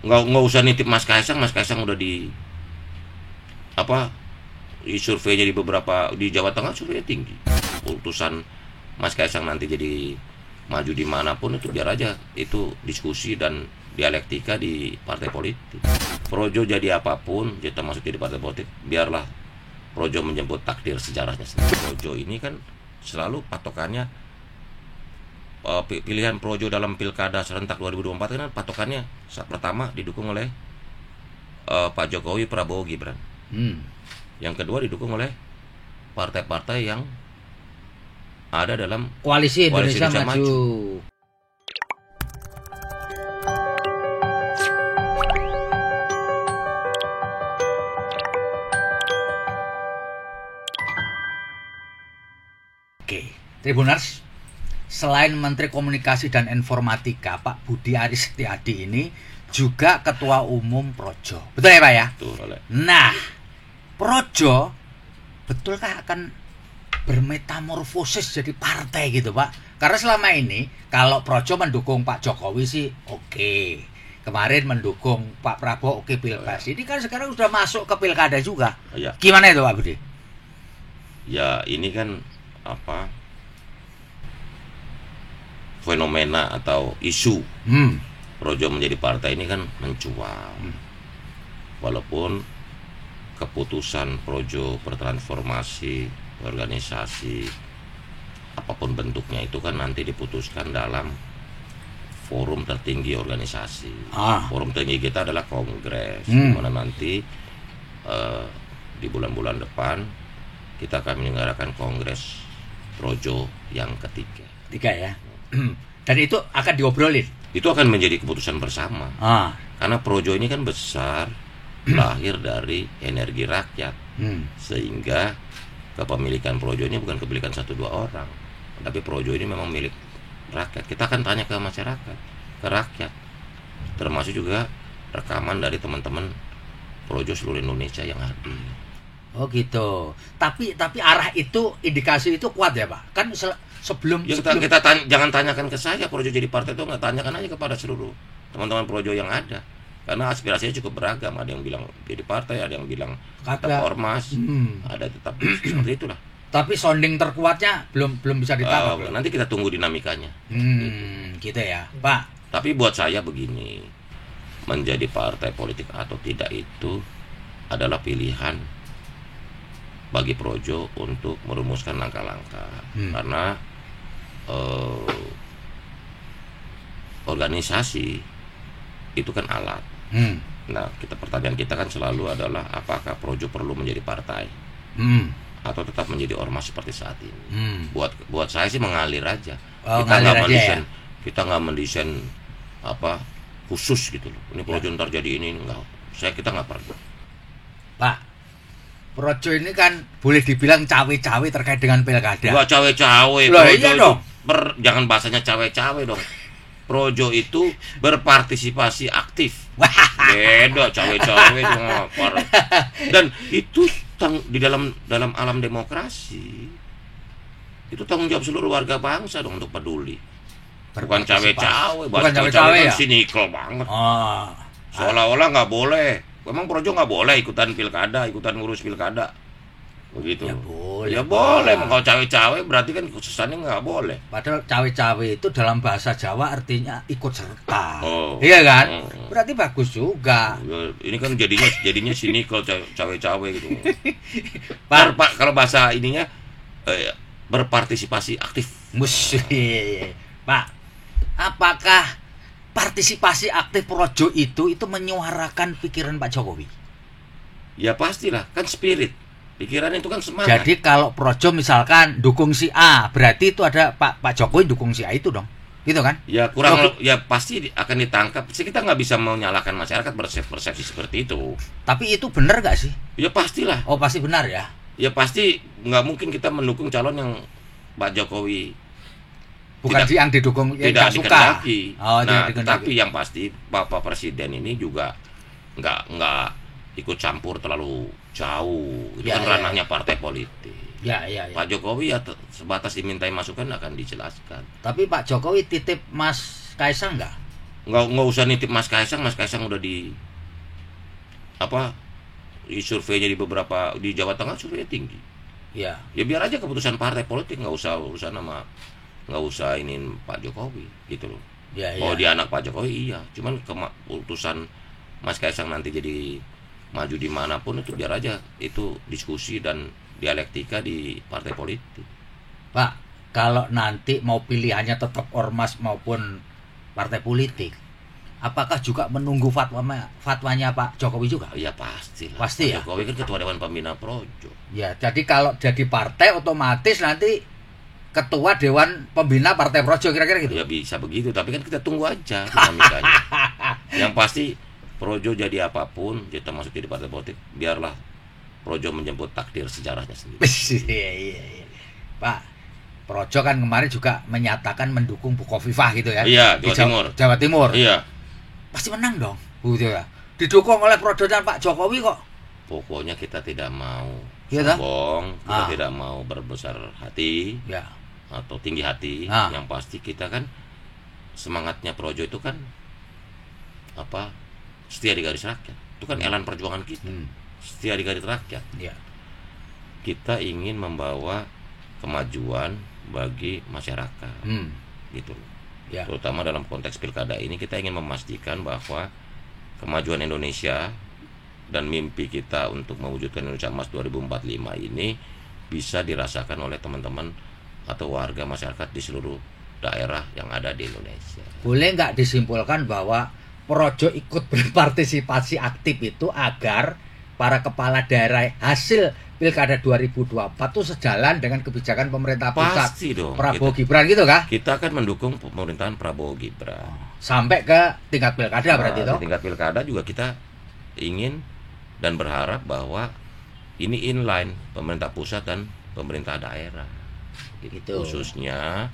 nggak usah nitip Mas Kaisang udah di surveinya di beberapa di Jawa Tengah surveinya tinggi. Keputusan Mas Kaisang nanti jadi maju dimanapun itu biar aja itu diskusi dan dialektika di partai politik. Projo jadi apapun, kita masuk jadi partai politik, biarlah Projo menjemput takdir sejarahnya sendiri. Projo ini kan selalu patokannya pilihan Projo dalam pilkada serentak 2024 kan patokannya pertama didukung oleh Pak Jokowi, Prabowo, Gibran. Yang kedua didukung oleh partai-partai yang ada dalam koalisi Indonesia Maju. Oke, Tribuners, selain Menteri Komunikasi dan Informatika Pak Budi Aris Setiadi ini juga Ketua Umum Projo. Betul ya Pak ya? Betul. Nah, Projo betulkah akan bermetamorfosis jadi partai gitu Pak? Karena selama ini kalau Projo mendukung Pak Jokowi sih oke. Kemarin mendukung Pak Prabowo oke Pilpres. Ini kan sekarang sudah masuk ke pilkada juga. Ya. Gimana itu Pak Budi? Ya ini kan fenomena atau isu Projo menjadi partai ini kan mencuat. Walaupun keputusan Projo bertransformasi organisasi apapun bentuknya itu kan nanti diputuskan dalam forum tertinggi organisasi. Forum tertinggi kita adalah kongres, di mana nanti di bulan-bulan depan kita akan menyelenggarakan kongres Projo yang ketiga ya. Dan itu akan diobrolin. Itu akan menjadi keputusan bersama. Karena Projo ini kan besar, lahir dari energi rakyat, sehingga kepemilikan Projo ini bukan kepemilikan 1-2 orang, tapi Projo ini memang milik rakyat. Kita akan tanya ke masyarakat, ke rakyat, termasuk juga rekaman dari teman-teman Projo seluruh Indonesia yang hadir. Oh gitu. Tapi arah itu, indikasi itu kuat ya Pak. Kan sebelum kita jangan tanyakan ke saya Projo jadi partai itu, nggak, tanyakan aja kepada seluruh teman-teman Projo yang ada. Karena aspirasinya cukup beragam. Ada yang bilang jadi partai, ada yang bilang tetap ormas, ada tetap seperti itulah. Tapi sounding terkuatnya belum bisa ditangkap. Nanti kita tunggu dinamikanya. Gitu ya, Pak. Tapi buat saya begini, menjadi partai politik atau tidak itu adalah pilihan bagi Projo untuk merumuskan langkah-langkah. Karena organisasi itu kan alat. Nah, pertanyaan kita kan selalu adalah apakah Projo perlu menjadi partai atau tetap menjadi ormas seperti saat ini. Buat saya sih mengalir aja. Kita nggak mendesain khusus gitu loh. Ini Projo ntar jadi ini enggak. Kita nggak perlu. Pak, Projo ini kan boleh dibilang cawe-cawe terkait dengan pilkada. Enggak cawe-cawe. Iya dong. Jangan bahasanya cawe-cawe dong. Projo itu berpartisipasi aktif. Beda cawe-cawe itu ngapar. Dan itu di dalam alam demokrasi itu tanggung jawab seluruh warga bangsa dong untuk peduli. Bukan cawe-cawe. Bukan cawe-cawe kan sinikal banget. Seolah-olah nggak boleh. Memang Projo nggak boleh ikutan pilkada, ikutan ngurus pilkada. Begitu. Ya boleh. Kalau cawe-cawe berarti kan khususannya nggak boleh. Padahal cawe-cawe itu dalam bahasa Jawa artinya ikut serta. Iya kan? Berarti bagus juga. Ini kan jadinya sinikal cawe-cawe gitu. Pak, kalau bahasa ininya berpartisipasi aktif. Pak, apakah partisipasi aktif Projo itu menyuarakan pikiran Pak Jokowi? Ya pastilah, kan spirit. Pikiran itu kan semangat. Jadi kalau Projo misalkan dukung si A, berarti itu ada Pak Jokowi dukung si A itu dong, gitu kan? Ya ya pasti akan ditangkap. Kita nggak bisa menyalahkan masyarakat persepsi seperti itu. Tapi itu benar nggak sih? Ya pastilah. Oh pasti benar ya? Ya pasti nggak mungkin kita mendukung calon yang Pak Jokowi bukan yang didukung yang tidak suka. Tapi yang pasti Bapak Presiden ini juga nggak ikut campur terlalu jauh. Itu kan ranahnya partai politik. Pak Jokowi ya sebatas dimintai masukan akan dijelaskan. Tapi Pak Jokowi titip Mas Kaisang nggak? nggak usah nitip Mas Kaisang udah di apa di surveinya di beberapa di Jawa Tengah surveinya tinggi. Ya. Ya biar aja keputusan partai politik, nggak usah urusan sama, nggak usah iniin Pak Jokowi gitu loh. Ya, Oh ya. dia anak Pak Jokowi iya, cuman keputusan Mas Kaisang nanti jadi maju dimanapun itu biar aja itu diskusi dan dialektika di partai politik. Pak, kalau nanti mau pilihannya tetap ormas maupun partai politik, apakah juga menunggu fatwanya Pak Jokowi juga? Ya pasti lah. Pasti Pak ya? Jokowi kan ketua Dewan Pembina Projo. Ya, jadi kalau jadi partai otomatis nanti ketua Dewan Pembina Partai Projo kira-kira gitu. Ya bisa begitu, tapi kan kita tunggu aja dinamikanya. Yang pasti Projo jadi apapun, kita masuk jadi partai politik, biarlah Projo menjemput takdir sejarahnya sendiri. Iya. Pak, Projo kan kemarin juga menyatakan mendukung Bu Khofifah gitu ya. Iya, Di Jawa Jawa Timur. Iya, Pasti menang dong, gitu ya. Didukung oleh Projo dan Pak Jokowi kok. pokoknya kita tidak mau Iya toh? sombong, kita Ah. tidak mau berbesar hati Ya. atau tinggi hati. Ah. Yang pasti kita kan semangatnya Projo itu kan apa? Setia di garis rakyat. Itu kan elan perjuangan kita. Setia di garis rakyat. Ya. Kita ingin membawa kemajuan bagi masyarakat, gitu loh. Ya. Terutama dalam konteks pilkada ini kita ingin memastikan bahwa kemajuan Indonesia dan mimpi kita untuk mewujudkan Indonesia Emas 2045 ini bisa dirasakan oleh teman-teman atau warga masyarakat di seluruh daerah yang ada di Indonesia. Boleh nggak disimpulkan bahwa Projo ikut berpartisipasi aktif itu agar para kepala daerah hasil Pilkada 2024 itu sejalan dengan kebijakan pemerintah pusat Pasti dong. Prabowo Gibran gitu kah? Kita akan mendukung pemerintahan Prabowo Gibran. Sampai ke tingkat pilkada berarti Di itu. tingkat pilkada juga kita ingin dan berharap bahwa ini inline pemerintah pusat dan pemerintah daerah. Gitu. Khususnya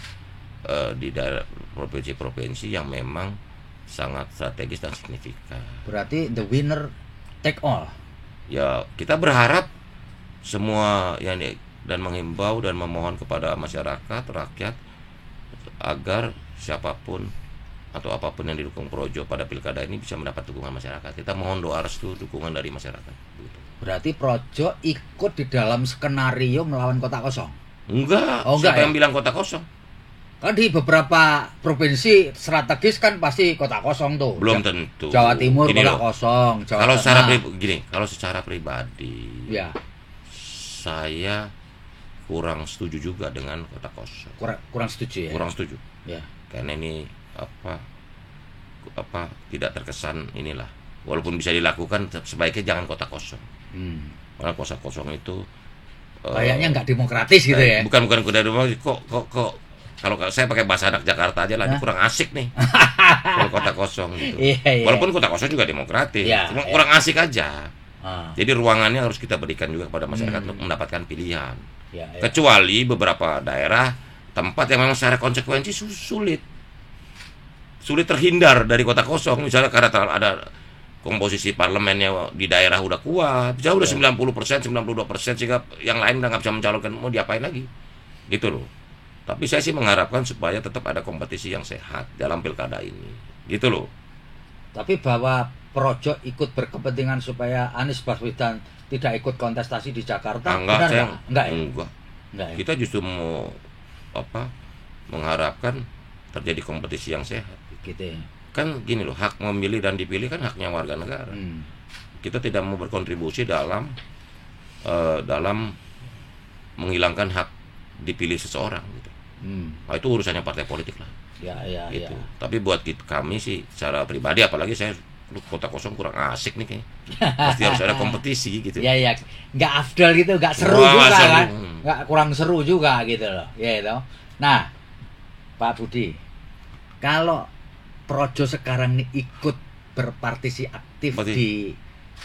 di daerah provinsi-provinsi yang memang sangat strategis dan signifikan. Berarti the winner take all. Ya kita berharap semua yang dan menghimbau dan memohon kepada masyarakat rakyat agar siapapun atau apapun yang didukung Projo pada pilkada ini bisa mendapat dukungan masyarakat. Kita mohon doa restu dukungan dari masyarakat. Begitu. Berarti Projo ikut di dalam skenario melawan kota kosong. Enggak, Oh, enggak siapa ya? yang bilang kota kosong? Kan di beberapa provinsi strategis kan pasti kota kosong tuh. Belum tentu. Jawa Timur Gini kota loh, kosong. Jawa kalau secara Tengah. kalau secara pribadi, Ya, saya kurang setuju juga dengan kota kosong. kurang setuju ya. Kurang setuju. Ya. Karena ini apa tidak terkesan inilah. Walaupun bisa dilakukan, sebaiknya jangan kota kosong. Karena kota kosong itu Kayaknya nggak demokratis gitu ya. Bukan kuda demokratis. Kok kalau saya pakai bahasa anak Jakarta aja lah, ini kurang asik nih. Kalau kota kosong gitu. Iya. Walaupun kota kosong juga demokratis, Iya, cuma iya. kurang asik aja. Ah, Jadi ruangannya harus kita berikan juga kepada masyarakat untuk mendapatkan pilihan. ya, ya. Kecuali beberapa daerah tempat yang memang secara konsekuensi sulit terhindar dari kota kosong. Misalnya karena ada komposisi parlemennya di daerah udah kuat, bisa udah 90%, 92%, sehingga yang lain udah nggak bisa mencalonkan, mau diapain lagi, gitu loh. Tapi saya sih mengharapkan supaya tetap ada kompetisi yang sehat dalam pilkada ini, gitu loh. Tapi bahwa Projo ikut berkepentingan supaya Anies Baswedan tidak ikut kontestasi di Jakarta, benar Saya nggak? Enggak ya? enggak. Ya? Kita justru mau mengharapkan terjadi kompetisi yang sehat. Gitu ya. Kan gini loh, hak memilih dan dipilih kan haknya warga negara. Kita tidak mau berkontribusi dalam menghilangkan hak dipilih seseorang gitu. Nah, itu urusannya partai politik lah. Ya, Gitu. ya. Tapi buat kami sih secara pribadi, apalagi saya kota kosong kurang asik nih kayaknya. Pasti harus ada kompetisi gitu. Ya, ya. Nggak afdol gitu, nggak seru Wah, juga seru. kan? Nggak kurang seru juga gitu loh. Ya itu. Nah, Pak Budi, kalau Projo sekarang nih ikut berpartisi aktif di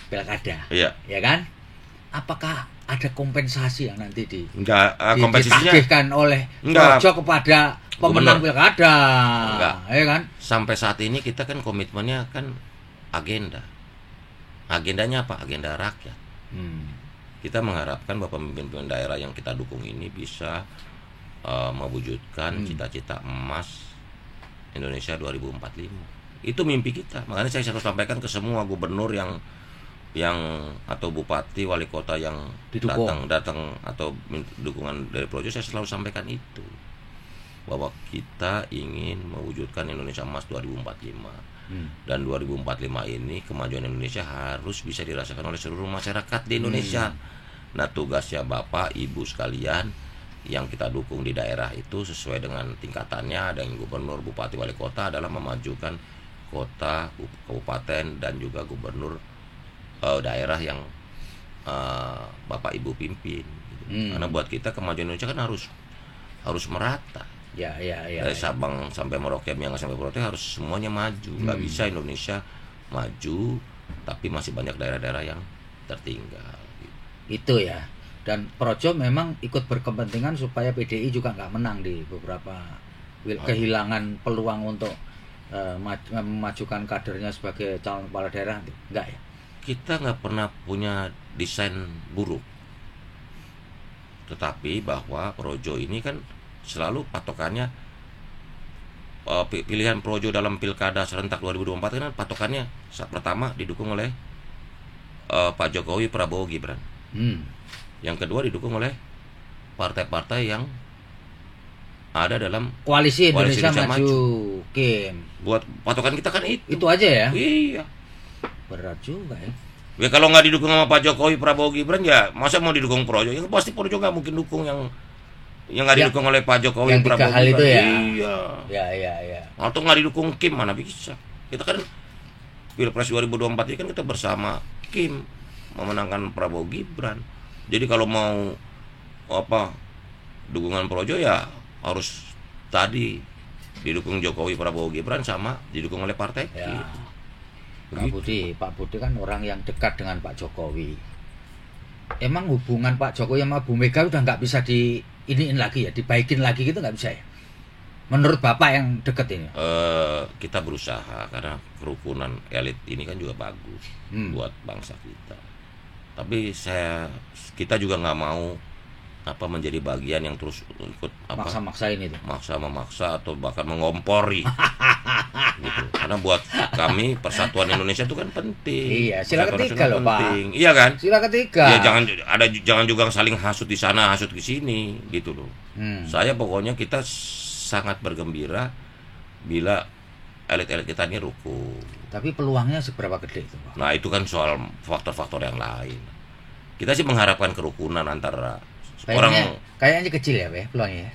pilkada, Iya. ya kan? Apakah ada kompensasi yang nanti Enggak, kompetisinya ditagihkan oleh Enggak. Projo kepada pemenang pilkada? Enggak. Ya kan? sampai saat ini kita kan komitmennya kan agenda. Agendanya apa? Agenda rakyat. Kita mengharapkan bahwa pemimpin daerah yang kita dukung ini bisa mewujudkan cita-cita emas Indonesia 2045. Itu mimpi kita. Makanya saya selalu sampaikan ke semua gubernur yang atau bupati, wali kota yang datang atau dukungan dari Projo, saya selalu sampaikan itu, bahwa kita ingin mewujudkan Indonesia Emas 2045. Dan 2045 ini kemajuan Indonesia harus bisa dirasakan oleh seluruh masyarakat di Indonesia. Nah, tugasnya Bapak Ibu sekalian yang kita dukung di daerah itu sesuai dengan tingkatannya, ada yang gubernur, bupati, wali kota, adalah memajukan kota, kabupaten, dan juga gubernur daerah yang Bapak Ibu pimpin gitu. Karena buat kita kemajuan Indonesia kan harus merata. Dari Sabang sampai Merauke, Miangas sampai Pulau Rote harus semuanya maju. Nggak bisa Indonesia maju tapi masih banyak daerah-daerah yang tertinggal gitu. Itu ya. Dan Projo memang ikut berkepentingan supaya PDI juga nggak menang di beberapa kehilangan peluang untuk memajukan kadernya sebagai calon kepala daerah. Enggak ya? Kita nggak pernah punya desain buruk, tetapi bahwa Projo ini kan selalu patokannya pilihan Projo dalam pilkada serentak 2024 kan patokannya saat pertama didukung oleh Pak Jokowi, Prabowo, Gibran. Yang kedua didukung oleh partai-partai yang ada dalam koalisi Indonesia Maju. Kim. Buat patokan kita kan itu. Itu aja ya? Iya. Berat juga ya. Ya kalau nggak didukung sama Pak Jokowi, Prabowo, Gibran, ya masa mau didukung Projo? Ya pasti Projo nggak mungkin dukung yang nggak didukung oleh Pak Jokowi, yang Prabowo, hal itu ya. Iya. Atau nggak didukung Kim, mana bisa? Kita kan Pilpres 2024 ini kan kita bersama Kim memenangkan Prabowo, Gibran. Jadi kalau mau dukungan Projo ya harus tadi didukung Jokowi, Prabowo, Gibran sama didukung oleh partai Kim. Pak Budi kan orang yang dekat dengan Pak Jokowi. Emang hubungan Pak Jokowi sama Bu Mega udah nggak bisa diiniin lagi ya, dibaikin lagi gitu nggak bisa ya? Menurut Bapak yang deket ini? Kita berusaha karena kerukunan elit ini kan juga bagus buat bangsa kita. Tapi kita juga nggak mau menjadi bagian yang terus ikut maksa-maksa ini tuh. Memaksa atau bahkan mengompori. Gitu. Karena buat kami persatuan Indonesia itu kan penting. Iya, sila ketiga loh, penting. Pak. Iya kan? Sila ketiga. Ya jangan juga saling hasut di sana, hasut di sini gitu loh. Saya pokoknya kita sangat bergembira bila elit-elit kita ini rukun. Tapi peluangnya seberapa gede itu, Pak? Nah, itu kan soal faktor-faktor yang lain. Kita sih mengharapkan kerukunan antara kayaknya kecil ya, peluangnya.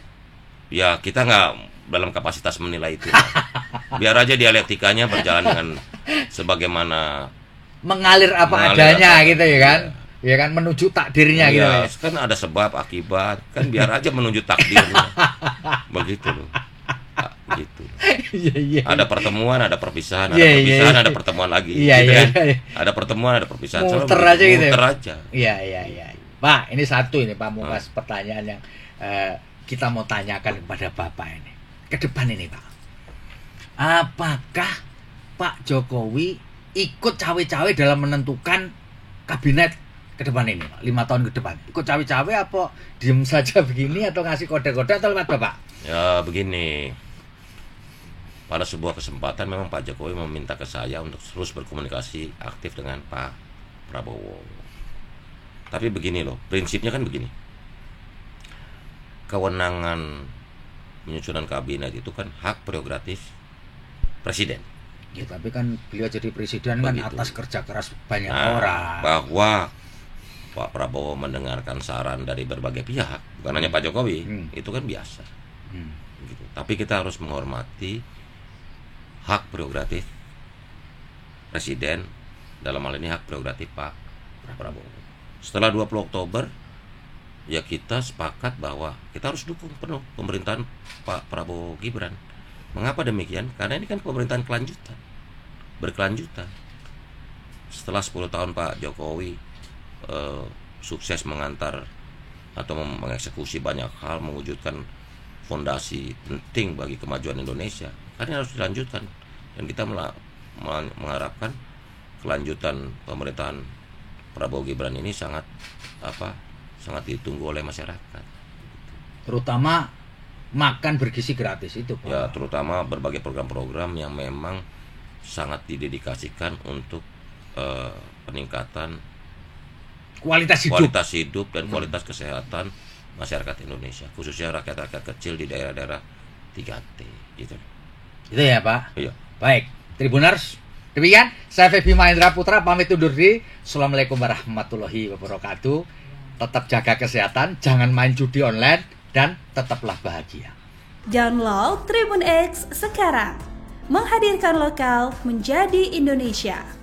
Ya, kita nggak dalam kapasitas menilai itu. Biar aja dialektikanya berjalan dengan sebagaimana mengalir adanya gitu ya kan. Ya kan, menuju takdirnya gitu ya. Kan ada sebab akibat, kan biar aja menuju takdirnya. Begitu loh. Gitu. Ada pertemuan, ada perpisahan, ada pertemuan lagi. Kan? Ada pertemuan, ada perpisahan. Muter aja gitu. Muter aja. Iya. Pak, ini satu ini Pak Mukas pertanyaan yang kita mau tanyakan kepada Bapak ini. Ke depan ini, Pak. Apakah Pak Jokowi ikut cawe-cawe dalam menentukan kabinet ke depan ini, Pak? 5 tahun ke depan. Ikut cawe-cawe apa diem saja begini atau ngasih kode-kode atau lewat Bapak? Ya, begini. Pada sebuah kesempatan memang Pak Jokowi meminta ke saya untuk terus berkomunikasi aktif dengan Pak Prabowo. Tapi begini loh, prinsipnya kan begini. Kewenangan penyusunan kabinet itu kan hak prerogatif presiden. Ya, tapi kan beliau jadi presiden kan atas kerja keras banyak orang. Bahwa Pak Prabowo mendengarkan saran dari berbagai pihak, bukan hanya Pak Jokowi, itu kan biasa. Gitu. Tapi kita harus menghormati hak prerogatif presiden, dalam hal ini hak prerogatif Pak Prabowo. Setelah 20 Oktober, ya kita sepakat bahwa kita harus dukung penuh pemerintahan Pak Prabowo Gibran. Mengapa demikian? Karena ini kan pemerintahan berkelanjutan. Setelah 10 tahun Pak Jokowi sukses mengantar atau mengeksekusi banyak hal, mewujudkan fondasi penting bagi kemajuan Indonesia, karena harus dilanjutkan. Dan kita mengharapkan kelanjutan pemerintahan Prabowo Gibran ini sangat ditunggu oleh masyarakat. Terutama makan bergizi gratis itu, Pak. Ya, terutama berbagai program-program yang memang sangat didedikasikan untuk peningkatan Kualitas hidup dan kualitas kesehatan masyarakat Indonesia, khususnya rakyat-rakyat kecil di daerah-daerah 3T gitu. Itu ya Pak. Iya. Baik, Tribuners, demikian saya Feby Mahendra Putra pamit undur diri. Assalamualaikum warahmatullahi wabarakatuh. Tetap jaga kesehatan, jangan main judi online, dan tetaplah bahagia. Download Tribun X sekarang, menghadirkan lokal menjadi Indonesia.